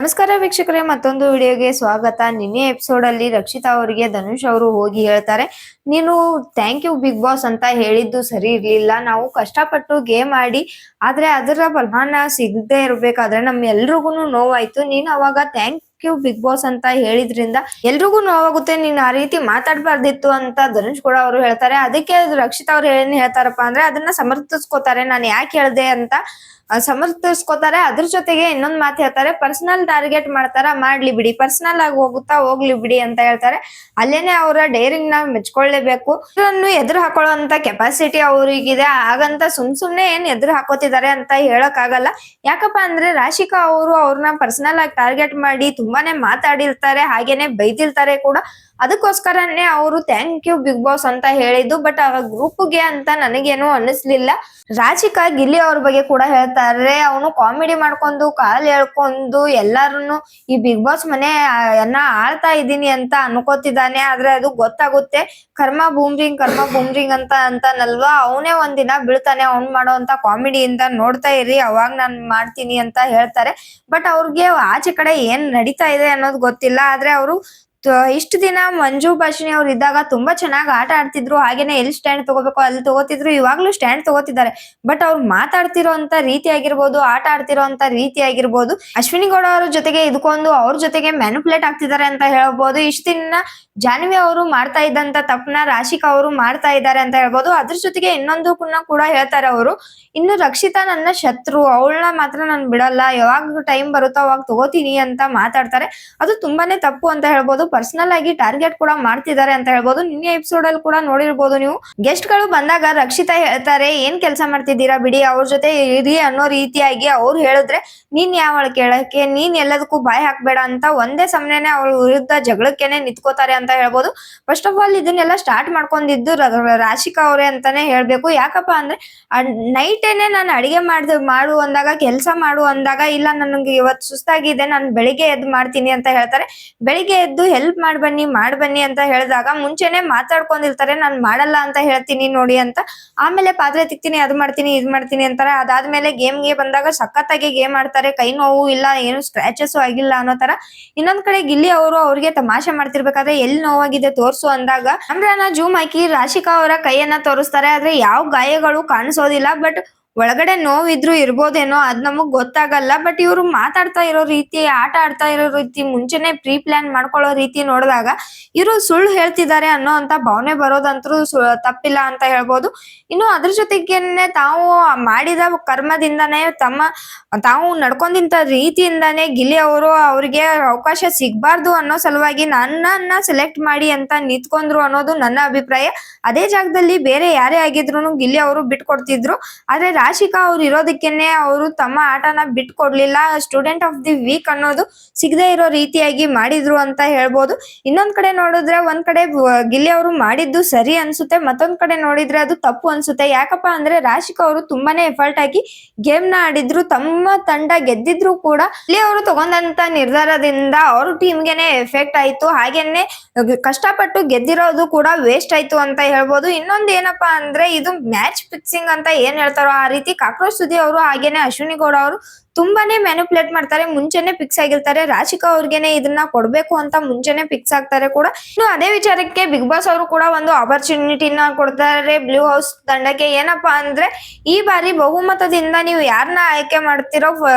ನಮಸ್ಕಾರ ವೀಕ್ಷಕರೇ, ಮತ್ತೊಂದು ವಿಡಿಯೋಗೆ ಸ್ವಾಗತ. ನಿನ್ನೆ ಎಪಿಸೋಡ್ ಅಲ್ಲಿ ರಕ್ಷಿತಾ ಅವರಿಗೆ ಧನುಷ್ ಅವರು ಹೋಗಿ ಹೇಳ್ತಾರೆ, ನೀನು ಥ್ಯಾಂಕ್ ಯು ಬಿಗ್ ಬಾಸ್ ಅಂತ ಹೇಳಿದ್ದು ಸರಿ ಇರ್ಲಿಲ್ಲ. ನಾವು ಕಷ್ಟಪಟ್ಟು ಗೇಮ್ ಆಡಿ ಆದ್ರೆ ಅದರ ಫಲನ ಸಿಗದೆ ಇರ್ಬೇಕಾದ್ರೆ ನಮ್ ಎಲ್ರಿಗೂ ನೋವಾಯ್ತು. ನೀನ್ ಅವಾಗ ಥ್ಯಾಂಕ್ ಯು ಬಿಗ್ ಬಾಸ್ ಅಂತ ಹೇಳಿದ್ರಿಂದ ಎಲ್ರಿಗೂ ನೋವಾಗುತ್ತೆ. ನೀನ್ ಆ ರೀತಿ ಮಾತಾಡ್ಬಾರ್ದಿತ್ತು ಅಂತ ಧನುಷ್ ಕೂಡ ಅವರು ಹೇಳ್ತಾರೆ. ಅದಕ್ಕೆ ರಕ್ಷಿತಾ ಅವ್ರು ಏನ್ ಹೇಳ್ತಾರಪ್ಪ ಅಂದ್ರೆ ಅದನ್ನ ಸಮರ್ಥಿಸ್ಕೋತಾರೆ. ನಾನು ಯಾಕೆ ಹೇಳ್ದೆ ಅಂತ ಸಮರ್ಥಿಸ್ಕೋತಾರೆ. ಅದ್ರ ಜೊತೆಗೆ ಇನ್ನೊಂದ್ ಮಾತು ಹೇಳ್ತಾರೆ, ಪರ್ಸನಲ್ ಟಾರ್ಗೆಟ್ ಮಾಡ್ತಾರ, ಮಾಡ್ಲಿ ಬಿಡಿ, ಪರ್ಸನಲ್ ಆಗಿ ಹೋಗುತ್ತಾ ಹೋಗ್ಲಿ ಬಿಡಿ ಅಂತ ಹೇಳ್ತಾರೆ. ಅಲ್ಲೇನೆ ಅವರ ಡೇರಿಂಗ್ ನ ಮೆಚ್ಕೊಳ್ಳೇಬೇಕು. ಇದನ್ನು ಎದುರು ಹಾಕೊಳ್ಳುವಂತ ಕೆಪಾಸಿಟಿ ಅವ್ರಿಗಿದೆ. ಹಾಗಂತ ಸುಮ್ನೆ ಏನ್ ಎದುರು ಹಾಕೋತಿದ್ದಾರೆ ಅಂತ ಹೇಳಕ್ ಆಗಲ್ಲ. ಯಾಕಪ್ಪ ಅಂದ್ರೆ ರಾಶಿಕಾ ಅವರು ಅವ್ರನ್ನ ಪರ್ಸನಲ್ ಆಗಿ ಟಾರ್ಗೆಟ್ ಮಾಡಿ ತುಂಬಾನೇ ಮಾತಾಡಿರ್ತಾರೆ, ಹಾಗೇನೆ ಬೈದಿರ್ತಾರೆ ಕೂಡ. ಅದಕ್ಕೋಸ್ಕರನೇ ಅವರು ಥ್ಯಾಂಕ್ ಯು ಬಿಗ್ ಬಾಸ್ ಅಂತ ಹೇಳಿದ್ದು. ಬಟ್ ಆ ಗ್ರೂಪ್ಗೆ ಅಂತ ನನಗೇನು ಅನ್ನಿಸ್ಲಿಲ್ಲ. ರಾಶಿಕಾ ಗಿಲ್ಲಿ ಅವ್ರ ಬಗ್ಗೆ ಕೂಡ ಹೇಳ್ತಾರೆ, ಅವನು ಕಾಮಿಡಿ ಮಾಡ್ಕೊಂಡು ಕಾಲ್ ಹೇಳ್ಕೊಂಡು ಎಲ್ಲಾರನ್ನು ಈ ಬಿಗ್ ಬಾಸ್ ಮನೆಯನ್ನ ಆಳ್ತಾ ಇದ್ದೀನಿ ಅಂತ ಅನ್ಕೋತಿದ್ದಾನೆ. ಆದ್ರೆ ಅದು ಗೊತ್ತಾಗುತ್ತೆ, ಕರ್ಮ ಬೂಮ್ರಿಂಗ್ ಅಂತ ಅಂತಾನಲ್ವಾ, ಅವನೇ ಒಂದಿನ ಬೀಳ್ತಾನೆ. ಅವ್ನ್ ಮಾಡೋಂತ ಕಾಮಿಡಿಯಿಂದ ನೋಡ್ತಾ ಇರಿ, ಅವಾಗ ನಾನ್ ಮಾಡ್ತೀನಿ ಅಂತ ಹೇಳ್ತಾರೆ. ಬಟ್ ಅವ್ರಿಗೆ ಆಚೆ ಕಡೆ ಏನ್ ನಡೀತಾ ಇದೆ ಅನ್ನೋದು ಗೊತ್ತಿಲ್ಲ. ಆದ್ರೆ ಅವರು ಇಷ್ಟು ದಿನ ಮಂಜು ಭಾಷಿಣಿ ಅವ್ರು ಇದ್ದಾಗ ತುಂಬಾ ಚೆನ್ನಾಗಿ ಆಟ ಆಡ್ತಿದ್ರು, ಹಾಗೇನೆ ಎಲ್ಲಿ ಸ್ಟ್ಯಾಂಡ್ ತಗೋಬೇಕು ಅಲ್ಲಿ ತಗೋತಿದ್ರು. ಇವಾಗ್ಲೂ ಸ್ಟ್ಯಾಂಡ್ ತಗೋತಿದ್ದಾರೆ. ಬಟ್ ಅವ್ರು ಮಾತಾಡ್ತಿರೋಂತ ರೀತಿ ಆಗಿರ್ಬೋದು, ಆಟ ಆಡ್ತಿರೋಂತ ರೀತಿ ಆಗಿರ್ಬೋದು, ಅಶ್ವಿನಿ ಗೌಡ ಅವ್ರ ಜೊತೆಗೆ ಇದ್ಕೊಂಡು ಅವ್ರ ಜೊತೆಗೆ ಮ್ಯಾನುಪುಲೇಟ್ ಆಗ್ತಿದ್ದಾರೆ ಅಂತ ಹೇಳ್ಬೋದು. ಇಷ್ಟು ದಿನ ಜಾನ್ವಿ ಅವರು ಮಾಡ್ತಾ ಇದ್ದಂತ ತಪ್ಪನ ರಾಶಿಕಾ ಅವರು ಮಾಡ್ತಾ ಇದ್ದಾರೆ ಅಂತ ಹೇಳ್ಬೋದು. ಅದ್ರ ಜೊತೆಗೆ ಇನ್ನೊಂದು ಕೂಡ ಹೇಳ್ತಾರೆ ಅವರು, ಇನ್ನು ರಕ್ಷಿತಾ ನನ್ನ ಶತ್ರು, ಅವಳನ್ನ ಮಾತ್ರ ನಾನು ಬಿಡಲ್ಲ, ಯಾವಾಗ ಟೈಮ್ ಬರುತ್ತೋ ಅವಾಗ ತಗೋತೀನಿ ಅಂತ ಮಾತಾಡ್ತಾರೆ. ಅದು ತುಂಬಾನೇ ತಪ್ಪು ಅಂತ ಹೇಳ್ಬೋದು. ಪರ್ಸನಲ್ ಆಗಿ ಟಾರ್ಗೆಟ್ ಕೂಡ ಮಾಡ್ತಿದ್ದಾರೆ ಅಂತ ಹೇಳ್ಬೋದು. ನಿನ್ನೆ ಎಪಿಸೋಡ್ ಅಲ್ಲಿ ಕೂಡ ನೋಡಿರ್ಬೋದು ನೀವು. ಗೆಸ್ಟ್ ಗಳು ಬಂದಾಗ ರಕ್ಷಿತಾ ಹೇಳ್ತಾರೆ, ಏನ್ ಕೆಲಸ ಮಾಡ್ತಿದ್ದೀರಾ ಬಿಡಿ, ಅವ್ರ ಜೊತೆ ಇರಿ ಅನ್ನೋ ರೀತಿಯಾಗಿ ಅವ್ರು ಹೇಳಿದ್ರೆ, ನೀನ್ ಯಾವಳ ಕೇಳಕ್ಕೆ, ನೀನ್ ಎಲ್ಲದಕ್ಕೂ ಬಾಯ್ ಹಾಕ್ಬೇಡ ಅಂತ ಒಂದೇ ಸಮನೆ ಅವ್ರ ವಿರುದ್ಧ ಜಗಳಕ್ಕೇನೆ ನಿಂತ್ಕೋತಾರೆ ಅಂತ ಹೇಳ್ಬೋದು. ಫಸ್ಟ್ ಆಫ್ ಆಲ್ ಇದನ್ನೆಲ್ಲ ಸ್ಟಾರ್ಟ್ ಮಾಡ್ಕೊಂಡಿದ್ದು ರಾಶಿಕಾ ಅವರೇ ಅಂತಾನೆ ಹೇಳ್ಬೇಕು. ಯಾಕಪ್ಪ ಅಂದ್ರೆ ನೈಟೇನೆ ನಾನು ಅಡಿಗೆ ಮಾಡು ಅಂದಾಗ, ಕೆಲಸ ಮಾಡು ಅಂದಾಗ, ಇಲ್ಲ ನನಗೆ ಇವತ್ತು ಸುಸ್ತಾಗಿದೆ ನಾನು ಬೆಳಿಗ್ಗೆ ಎದ್ದು ಮಾಡ್ತೀನಿ ಅಂತ ಹೇಳ್ತಾರೆ. ಬೆಳಿಗ್ಗೆ ಎದ್ದು ಹೆಲ್ಪ್ ಮಾಡ್ಬನ್ನಿ ಅಂತ ಹೇಳಿದಾಗ ಮುಂಚೆನೆ ಮಾತಾಡ್ಕೊಂಡಿರ್ತಾರೆ, ನಾನ್ ಮಾಡಲ್ಲ ಅಂತ ಹೇಳ್ತೀನಿ ನೋಡಿ ಅಂತ. ಆಮೇಲೆ ಪಾತ್ರೆ ತಿಕ್ತೀನಿ, ಅದು ಮಾಡ್ತೀನಿ ಇದು ಮಾಡ್ತೀನಿ ಅಂತಾರೆ. ಅದಾದ್ಮೇಲೆ ಗೇಮ್ಗೆ ಬಂದಾಗ ಸಖತ್ತಾಗಿ ಗೇಮ್ ಆಡ್ತಾರೆ, ಕೈ ನೋವು ಇಲ್ಲ, ಏನು ಸ್ಕ್ರಾಚಸ್ ಆಗಿಲ್ಲ ಅನ್ನೋ ತರ. ಇನ್ನೊಂದ್ ಕಡೆ ಗಿಲ್ಲಿ ಅವರು ಅವ್ರಿಗೆ ತಮಾಷೆ ಮಾಡ್ತಿರ್ಬೇಕಾದ್ರೆ ಎಲ್ಲಿ ನೋವಾಗಿದೆ ತೋರ್ಸು ಅಂದಾಗ ಕ್ಯಾಮ್ರಾನ ಜೂಮ್ ಹಾಕಿ ರಾಶಿಕಾ ಅವರ ಕೈಯನ್ನ ತೋರಿಸ್ತಾರೆ. ಆದ್ರೆ ಯಾವ ಗಾಯಗಳು ಕಾಣಿಸೋದಿಲ್ಲ. ಬಟ್ ಒಳಗಡೆ ನೋವಿದ್ರು ಇರ್ಬೋದೇನೋ, ಅದ್ ನಮಗ್ ಗೊತ್ತಾಗಲ್ಲ. ಬಟ್ ಇವ್ರು ಮಾತಾಡ್ತಾ ಇರೋ ರೀತಿ, ಆಟ ಆಡ್ತಾ ಇರೋ ರೀತಿ, ಮುಂಚೆನೆ ಪ್ರೀ ಪ್ಲಾನ್ ಮಾಡ್ಕೊಳ್ಳೋ ರೀತಿ ನೋಡಿದಾಗ ಇವ್ರು ಸುಳ್ಳು ಹೇಳ್ತಿದ್ದಾರೆ ಅನ್ನೋ ಅಂತ ಭಾವನೆ ಬರೋದಂತೂ ತಪ್ಪಿಲ್ಲ ಅಂತ ಹೇಳ್ಬೋದು. ಇನ್ನು ಅದ್ರ ಜೊತೆಗೇನೆ ತಾವು ಮಾಡಿದ ಕರ್ಮದಿಂದಾನೇ, ತಾವು ನಡ್ಕೊಂಡಿದ್ದ ರೀತಿಯಿಂದಾನೇ ಗಿಲ್ಲಿ ಅವರು ಅವ್ರಿಗೆ ಅವಕಾಶ ಸಿಗ್ಬಾರ್ದು ಅನ್ನೋ ಸಲುವಾಗಿ ನನ್ನನ್ನ ಸೆಲೆಕ್ಟ್ ಮಾಡಿ ಅಂತ ನಿಂತ್ಕೊಂಡ್ರು ಅನ್ನೋದು ನನ್ನ ಅಭಿಪ್ರಾಯ. ಅದೇ ಜಾಗದಲ್ಲಿ ಬೇರೆ ಯಾರೇ ಆಗಿದ್ರು ಗಿಲ್ಲಿ ಅವರು ಬಿಟ್ಕೊಡ್ತಿದ್ರು. ಆದ್ರೆ ರಾಶಿಕಾ ಅವ್ರು ಇರೋದಕ್ಕೇನೆ ಅವರು ತಮ್ಮ ಆಟನ ಬಿಟ್ಕೊಡ್ಲಿಲ್ಲ. ಸ್ಟೂಡೆಂಟ್ ಆಫ್ ದಿ ವೀಕ್ ಅನ್ನೋದು ಸಿಗದೆ ಇರೋ ರೀತಿಯಾಗಿ ಮಾಡಿದ್ರು ಅಂತ ಹೇಳ್ಬೋದು. ಇನ್ನೊಂದ್ ಕಡೆ ನೋಡಿದ್ರೆ, ಒಂದ್ ಕಡೆ ಗಿಲ್ಲಿ ಅವರು ಮಾಡಿದ್ದು ಸರಿ ಅನ್ಸುತ್ತೆ, ಮತ್ತೊಂದ್ ಕಡೆ ನೋಡಿದ್ರೆ ಅದು ತಪ್ಪು ಅನ್ಸುತ್ತೆ. ಯಾಕಪ್ಪ ಅಂದ್ರೆ ರಾಶಿಕಾ ಅವರು ತುಂಬಾನೇ ಎಫರ್ಟ್ ಆಗಿ ಗೇಮ್ ನ ಆಡಿದ್ರು, ತಮ್ಮ ತಂಡ ಗೆದ್ದಿದ್ರು ಕೂಡ ಗಿಲ್ಲಿ ಅವರು ತಗೊಂಡಂತ ನಿರ್ಧಾರದಿಂದ ಅವ್ರ ಟೀಮ್ಗೆನೆ ಎಫೆಕ್ಟ್ ಆಯ್ತು. ಹಾಗೇನೆ ಕಷ್ಟಪಟ್ಟು ಗೆದ್ದಿರೋದು ಕೂಡ ವೇಸ್ಟ್ ಆಯ್ತು ಅಂತ ಹೇಳ್ಬೋದು. ಇನ್ನೊಂದ್ ಏನಪ್ಪಾ ಅಂದ್ರೆ, ಇದು ಮ್ಯಾಚ್ ಫಿಕ್ಸಿಂಗ್ ಅಂತ ಏನ್ ಹೇಳ್ತಾರೋ ಆ ರೀತಿ ಕಾಕ್ರೋಚ್ ಸುದಿ ಅವರು ಹಾಗೇನೆ ಅಶ್ವಿನಿ ಗೌಡ ಅವರು ತುಂಬಾನೇ ಮ್ಯಾನುಪುಲೇಟ್ ಮಾಡ್ತಾರೆ. ಮುಂಚೆನೆ ಫಿಕ್ಸ್ ಆಗಿರ್ತಾರೆ, ರಾಶಿಕಾ ಅವ್ರಿಗೆನೆ ಇದನ್ನ ಕೊಡ್ಬೇಕು ಅಂತ ಮುಂಚೆನೆ ಫಿಕ್ಸ್ ಆಗ್ತಾರೆ ಕೂಡ. ಇನ್ನು ಅದೇ ವಿಚಾರಕ್ಕೆ ಬಿಗ್ ಬಾಸ್ ಅವರು ಕೂಡ ಒಂದು ಆಪರ್ಚುನಿಟಿನ ಕೊಡ್ತಾರೆ ಬ್ಲೂ ಹೌಸ್ ತಂಡಕ್ಕೆ. ಏನಪ್ಪಾ ಅಂದ್ರೆ, ಈ ಬಾರಿ ಬಹುಮತದಿಂದ ನೀವು ಯಾರನ್ನ ಆಯ್ಕೆ ಮಾಡ್ತಿರೋ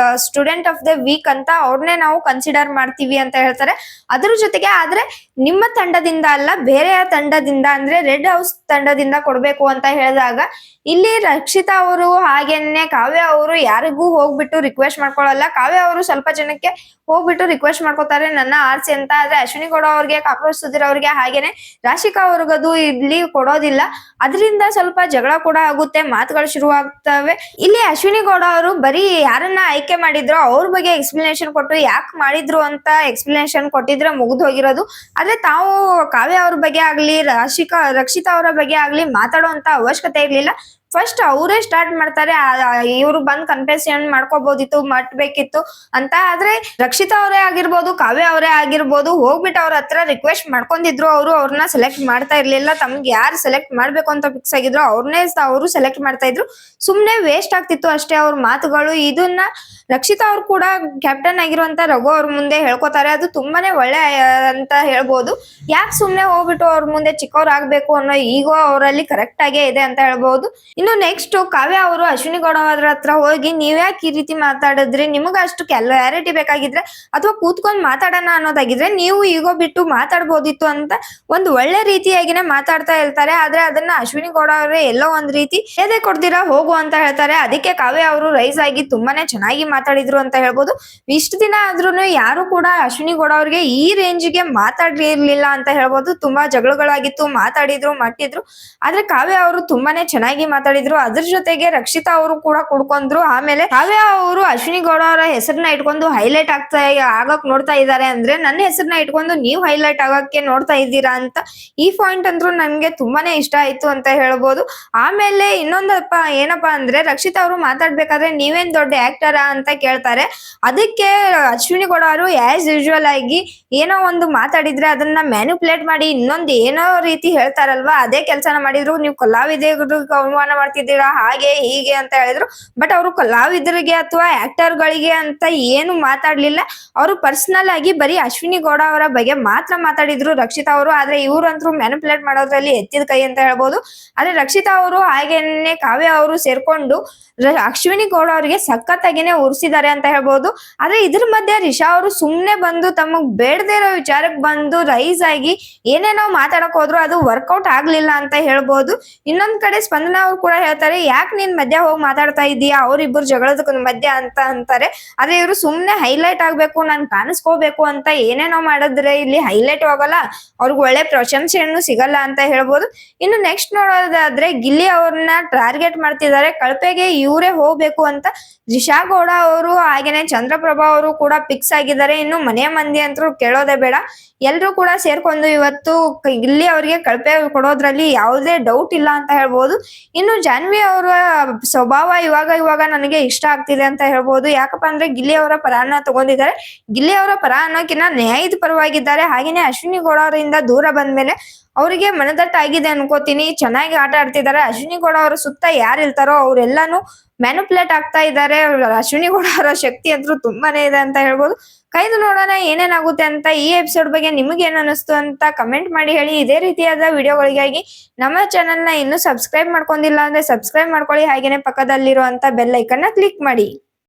ಸ್ಟೂಡೆಂಟ್ ಆಫ್ ದ ವೀಕ್ ಅಂತ ಅವ್ರನ್ನೇ ನಾವು ಕನ್ಸಿಡರ್ ಮಾಡ್ತೀವಿ ಅಂತ ಹೇಳ್ತಾರೆ. ಅದ್ರ ಜೊತೆಗೆ ಆದ್ರೆ ನಿಮ್ಮ ತಂಡದಿಂದ ಅಲ್ಲ, ಬೇರೆಯ ತಂಡದಿಂದ ಅಂದ್ರೆ ರೆಡ್ ಹೌಸ್ ತಂಡದಿಂದ ಕೊಡ್ಬೇಕು ಅಂತ ಹೇಳಿದಾಗ ಇಲ್ಲಿ ರಕ್ಷಿತಾ ಅವರು ಹಾಗೇನೆ ಕಾವ್ಯ ಅವರು ಯಾರಿಗೂ ಹೋಗ್ಬಿಟ್ಟು ರಿಕ್ವೆಸ್ಟ್ ಮಾಡ್ಕೊಳಲ್ಲ. ಕಾವ್ಯ ಅವರು ಸ್ವಲ್ಪ ಜನಕ್ಕೆ ಹೋಗ್ಬಿಟ್ಟು ರಿಕ್ವೆಸ್ಟ್ ಮಾಡ್ಕೋತಾರೆ ನನ್ನ ಆರ್ಸಿ ಅಂತ. ಆದ್ರೆ ಅಶ್ವಿನಿ ಗೌಡ ಅವ್ರಿಗೆ, ಕಾಕ್ರೋಚ್ ಸುಧೀರ್ ಅವ್ರಿಗೆ, ಹಾಗೇನೆ ರಾಶಿಕಾ ಅವ್ರಿಗದು ಇಲ್ಲಿ ಕೊಡೋದಿಲ್ಲ. ಅದರಿಂದ ಸ್ವಲ್ಪ ಜಗಳ ಕೂಡ ಆಗುತ್ತೆ, ಮಾತುಗಳು ಶುರು ಆಗ್ತವೆ. ಇಲ್ಲಿ ಅಶ್ವಿನಿ ಗೌಡ ಅವರು ಬರೀ ಯಾರನ್ನ ಆಯ್ಕೆ ಮಾಡಿದ್ರು ಅವ್ರ ಬಗ್ಗೆ ಎಕ್ಸ್ಪ್ಲನೇಷನ್ ಕೊಟ್ಟು ಯಾಕೆ ಮಾಡಿದ್ರು ಅಂತ ಎಕ್ಸ್ಪ್ಲನೇಷನ್ ಕೊಟ್ಟಿದ್ರೆ ಮುಗಿದು ಹೋಗಿರೋದು. ಆದ್ರೆ ತಾವು ಕಾವ್ಯ ಅವ್ರ ಬಗ್ಗೆ ಆಗ್ಲಿ, ರಕ್ಷಿತಾ ಅವರ ಬಗ್ಗೆ ಆಗ್ಲಿ ಮಾತಾಡುವಂತ ಅವಶ್ಯಕತೆ ಇರ್ಲಿಲ್ಲ. ಫಸ್ಟ್ ಅವರೇ ಸ್ಟಾರ್ಟ್ ಮಾಡ್ತಾರೆ. ಇವ್ರು ಬಂದ್ ಕನ್ಫೆಷನ್ ಮಾಡ್ಕೋಬಹುದಿತ್ತು, ಮಾಡ್ಬೇಕಿತ್ತು ಅಂತ. ಆದ್ರೆ ರಕ್ಷಿತಾ ಅವರೇ ಆಗಿರ್ಬೋದು, ಕಾವ್ಯ ಅವರೇ ಆಗಿರ್ಬೋದು, ಹೋಗ್ಬಿಟ್ಟು ಅವ್ರ ಹತ್ರ ರಿಕ್ವೆಸ್ಟ್ ಮಾಡ್ಕೊಂಡಿದ್ರು. ಅವ್ರನ್ನ ಸೆಲೆಕ್ಟ್ ಮಾಡ್ತಾ ಇರ್ಲಿಲ್ಲ. ತಮ್ಗೆ ಯಾರು ಸೆಲೆಕ್ಟ್ ಮಾಡ್ಬೇಕು ಅಂತ ಫಿಕ್ಸ್ ಆಗಿದ್ರು ಅವ್ರನ್ನೇ ಅವರು ಸೆಲೆಕ್ಟ್ ಮಾಡ್ತಾ ಇದ್ರು. ಸುಮ್ನೆ ವೇಸ್ಟ್ ಆಗ್ತಿತ್ತು ಅಷ್ಟೇ ಅವ್ರ ಮಾತುಗಳು. ಇದನ್ನ ರಕ್ಷಿತಾ ಅವ್ರು ಕೂಡ ಕ್ಯಾಪ್ಟನ್ ಆಗಿರುವಂತ ರಘು ಅವ್ರ ಮುಂದೆ ಹೇಳ್ಕೊತಾರೆ. ಅದು ತುಂಬಾನೇ ಒಳ್ಳೆ ಅಂತ ಹೇಳ್ಬೋದು. ಯಾಕೆ ಸುಮ್ನೆ ಹೋಗ್ಬಿಟ್ಟು ಅವ್ರ ಮುಂದೆ ಚಿಕ್ಕವ್ರು ಆಗ್ಬೇಕು ಅನ್ನೋ ಈಗೋ ಅವರಲ್ಲಿ ಕರೆಕ್ಟ್ ಆಗೇ ಇದೆ ಅಂತ ಹೇಳ್ಬಹುದು. ಇನ್ನು ನೆಕ್ಸ್ಟ್ ಕಾವ್ಯ ಅವರು ಅಶ್ವಿನಿ ಗೌಡ ಅವ್ರ ಹತ್ರ ಹೋಗಿ ನೀವ್ಯಾಕೆ ಈ ರೀತಿ ಮಾತಾಡಿದ್ರಿ, ನಿಮಗ ಅಷ್ಟು ಕ್ಲಾರಿಟಿ ಬೇಕಾಗಿದ್ರೆ ಅಥವಾ ಕೂತ್ಕೊಂಡ್ ಮಾತಾಡೋಣ ಅನ್ನೋದಾಗಿದ್ರೆ ನೀವು ಈಗೋ ಬಿಟ್ಟು ಮಾತಾಡ್ಬೋದಿತ್ತು ಅಂತ ಒಂದು ಒಳ್ಳೆ ರೀತಿಯಾಗಿನೇ ಮಾತಾಡ್ತಾ ಇರ್ತಾರೆ. ಆದ್ರೆ ಅದನ್ನ ಅಶ್ವಿನಿ ಗೌಡ ಅವರೇ ಎಲ್ಲೋ ಒಂದ್ ರೀತಿ ಎದೆ ಕೊಡ್ದಿರಾ ಹೋಗು ಅಂತ ಹೇಳ್ತಾರೆ. ಅದಕ್ಕೆ ಕಾವ್ಯ ಅವರು ರೈಸ್ ಆಗಿ ತುಂಬಾನೇ ಚೆನ್ನಾಗಿ ಮಾತಾಡಿದ್ರು ಅಂತ ಹೇಳ್ಬೋದು. ಇಷ್ಟು ದಿನ ಆದ್ರೂ ಯಾರು ಕೂಡ ಅಶ್ವಿನಿ ಗೌಡ ಅವ್ರಿಗೆ ಈ ರೇಂಜ್ಗೆ ಮಾತಾಡಿರ್ಲಿಲ್ಲ ಅಂತ ಹೇಳ್ಬೋದು. ತುಂಬಾ ಜಗಳಗಳಾಗಿತ್ತು, ಮಾತಾಡಿದ್ರು, ಮಟ್ಟಿದ್ರು. ಆದ್ರೆ ಕಾವ್ಯ ಅವರು ತುಂಬಾನೇ ಚೆನ್ನಾಗಿ ಮಾತಾಡಿದ್ರು. ಅದ್ರ ಜೊತೆಗೆ ರಕ್ಷಿತಾ ಅವರು ಕೂಡ ಕುಡ್ಕೊಂಡ್ರು. ಆಮೇಲೆ ಕಾವ್ಯ ಅವರು ಅಶ್ವಿನಿ ಗೌಡ ಅವರ ಹೆಸರನ್ನ ಇಟ್ಕೊಂಡು ಹೈಲೈಟ್ ಆಗಕ್ ನೋಡ್ತಾ ಇದ್ದಾರೆ ಅಂದ್ರೆ ನನ್ನ ಹೆಸರನ್ನ ಇಟ್ಕೊಂಡು ನೀವು ಹೈಲೈಟ್ ಆಗಕ್ಕೆ ನೋಡ್ತಾ ಇದ್ದೀರಾ ಅಂತ ಈ ಪಾಯಿಂಟ್ ಅಂದ್ರೂ ನನ್ಗೆ ತುಂಬಾನೇ ಇಷ್ಟ ಆಯ್ತು ಅಂತ ಹೇಳ್ಬೋದು. ಆಮೇಲೆ ಇನ್ನೊಂದಪ್ಪ ಏನಪ್ಪಾ ಅಂದ್ರೆ ರಕ್ಷಿತಾ ಅವರು ಮಾತಾಡ್ಬೇಕಾದ್ರೆ ನೀವೇನ್ ದೊಡ್ಡ ಆಕ್ಟರ ಅಂತ ಕೇಳ್ತಾರೆ. ಅದಕ್ಕೆ ಅಶ್ವಿನಿ ಗೌಡ ಅವರು ಆಸ್ ಯೂಶುವಲ್ ಆಗಿ ಏನೋ ಒಂದು ಮಾತಾಡಿದ್ರೆ ಅದನ್ನ ಮ್ಯಾನಿಪುಲೇಟ್ ಮಾಡಿ ಇನ್ನೊಂದು ಏನೋ ರೀತಿ ಹೇಳ್ತಾರಲ್ವಾ, ಅದೇ ಕೆಲಸನ ಮಾಡಿದ್ರು. ನೀವು ಕಲಾವಿದರಿಗೆ ಅವಮಾನ ಮಾಡ್ತಿದ್ದೀರಾ ಹಾಗೆ ಹೀಗೆ ಅಂತ ಹೇಳಿದ್ರು. ಬಟ್ ಅವರು ಕಲಾವಿದರಿಗೆ ಅಥವಾ ಆಕ್ಟರ್ ಗಳಿಗೆ ಅಂತ ಏನು ಮಾತಾಡ್ಲಿಲ್ಲ. ಅವರು ಪರ್ಸನಲ್ ಆಗಿ ಬರೀ ಅಶ್ವಿನಿ ಗೌಡ ಅವರ ಬಗ್ಗೆ ಮಾತ್ರ ಮಾತಾಡಿದ್ರು ರಕ್ಷಿತಾ ಅವರು. ಆದ್ರೆ ಇವ್ರಂತೂ ಮ್ಯಾನಿಪುಲೇಟ್ ಮಾಡೋದ್ರಲ್ಲಿ ಎತ್ತಿದ ಕೈ ಅಂತ ಹೇಳ್ಬೋದು. ಆದ್ರೆ ರಕ್ಷಿತಾ ಅವರು ಹಾಗೇನೆ ಕಾವ್ಯ ಅವರು ಸೇರ್ಕೊಂಡು ಅಶ್ವಿನಿ ಗೌಡ ಅವರಿಗೆ ಸಖತ್ತಾಗಿನೇ ಉರ್ಸಿದ್ದಾರೆ ಅಂತ ಹೇಳ್ಬೋದು. ಆದ್ರೆ ಇದ್ರ ಮಧ್ಯೆ ರಿಷಾ ಅವರು ಸುಮ್ನೆ ಬಂದು ತಮಗ್ ಬೇಡದೇ ಇರೋ ವಿಚಾರಕ್ಕೆ ಬಂದು ರೈಸ್ ಆಗಿ ಏನೇನೋ ಮಾತಾಡಕ್ ಹೋದ್ರು, ಅದು ವರ್ಕೌಟ್ ಆಗ್ಲಿಲ್ಲ ಅಂತ ಹೇಳ್ಬೋದು. ಇನ್ನೊಂದ್ ಕಡೆ ಸ್ಪಂದನ ಅವ್ರು ಕೂಡ ಹೇಳ್ತಾರೆ, ಯಾಕೆ ನೀನ್ ಮಧ್ಯ ಹೋಗಿ ಮಾತಾಡ್ತಾ ಇದೀಯಾ ಅವ್ರಿಬ್ಬರು ಜಗಳದ ಮಧ್ಯ ಅಂತ ಅಂತಾರೆ. ಆದ್ರೆ ಇವರು ಸುಮ್ನೆ ಹೈಲೈಟ್ ಆಗ್ಬೇಕು, ನಾನ್ ಕಾಣಿಸ್ಕೋಬೇಕು ಅಂತ ಏನೇನೋ ಮಾಡಿದ್ರೆ ಇಲ್ಲಿ ಹೈಲೈಟ್ ಹೋಗಲ್ಲ, ಅವ್ರಿಗೆ ಒಳ್ಳೆ ಪ್ರಶಂಸೆಯನ್ನು ಸಿಗಲ್ಲ ಅಂತ ಹೇಳ್ಬೋದು. ಇನ್ನು ನೆಕ್ಸ್ಟ್ ನೋಡೋದಾದ್ರೆ ಗಿಲ್ಲಿ ಅವ್ರನ್ನ ಟಾರ್ಗೆಟ್ ಮಾಡ್ತಿದ್ದಾರೆ. ಕಳಪೆಗೆ ಇವರೇ ಹೋಗ್ಬೇಕು ಅಂತ ರಿಷಾ ಗೌಡ ಅವರು ಹಾಗೇನೆ ಚಂದ್ರಪ್ರಭಾ ಅವರು ಕೂಡ ಫಿಕ್ಸ್ ಆಗಿದ್ದಾರೆ. ಇನ್ನು ಮನೆ ಮಂದಿ ಅಂತೂ ಕೇಳೋದೇ ಬೇಡ, ಎಲ್ರು ಕೂಡ ಸೇರ್ಕೊಂಡು ಇವತ್ತು ಗಿಲ್ಲಿ ಅವರಿಗೆ ಕಳಪೆ ಕೊಡೋದ್ರಲ್ಲಿ ಯಾವುದೇ ಡೌಟ್ ಇಲ್ಲ ಅಂತ ಹೇಳ್ಬೋದು. ಇನ್ನು ಜಾನ್ವಿ ಅವರ ಸ್ವಭಾವ ಇವಾಗ ನನಗೆ ಇಷ್ಟ ಆಗ್ತಿದೆ ಅಂತ ಹೇಳ್ಬೋದು. ಯಾಕಪ್ಪ ಅಂದ್ರೆ ಗಿಲ್ಲಿ ಅವರ ಪರಾನ ತಗೊಂಡಿದ್ದಾರೆ. ಗಿಲ್ಲಿ ಅವರ ಪರ ಅನ್ನೋಕಿನ್ನ ನ್ಯಾಯದ ಪರವಾಗಿದ್ದಾರೆ. ಹಾಗೇನೆ ಅಶ್ವಿನಿ ಗೌಡ ಅವರಿಂದ ದೂರ ಬಂದ್ಮೇಲೆ ಅವರಿಗೆ ಮನದಟ್ಟಾಗಿದೆ ಅನ್ಕೋತೀನಿ. ಚೆನ್ನಾಗಿ ಆಟ ಆಡ್ತಿದ್ದಾರೆ. ಅಶ್ವಿನಿ ಗೌಡ ಅವರ ಸುತ್ತ ಯಾರು ಇರ್ತಾರೋ ಅವ್ರೆಲ್ಲಾನು ಮ್ಯಾನುಪ್ಯುಲೇಟ್ ಆಗ್ತಾ ಇದ್ದಾರೆ. ಅಶ್ವಿನಿ ಗೌಡ ಅವರ ಶಕ್ತಿ ಅಂತೂ ತುಂಬಾನೇ ಇದೆ ಅಂತ ಹೇಳ್ಬೋದು. ಕಾಯ್ದು ನೋಡೋಣ ಏನೇನಾಗುತ್ತೆ ಅಂತ. ಈ ಎಪಿಸೋಡ್ ಬಗ್ಗೆ ನಿಮಗೆ ಏನ್ ಅನಿಸ್ತು ಅಂತ ಕಮೆಂಟ್ ಮಾಡಿ ಹೇಳಿ. ಇದೇ ರೀತಿಯಾದ ವಿಡಿಯೋಗಳಿಗಾಗಿ ನಮ್ಮ ಚಾನೆಲ್ ನ ಇನ್ನೂ ಸಬ್ಸ್ಕ್ರೈಬ್ ಮಾಡ್ಕೊಂಡಿಲ್ಲ ಅಂದ್ರೆ ಸಬ್ಸ್ಕ್ರೈಬ್ ಮಾಡ್ಕೊಳ್ಳಿ. ಹಾಗೇನೆ ಪಕ್ಕದಲ್ಲಿರುವಂತ ಬೆಲ್ ಐಕನ್ ನ ಕ್ಲಿಕ್ ಮಾಡಿ.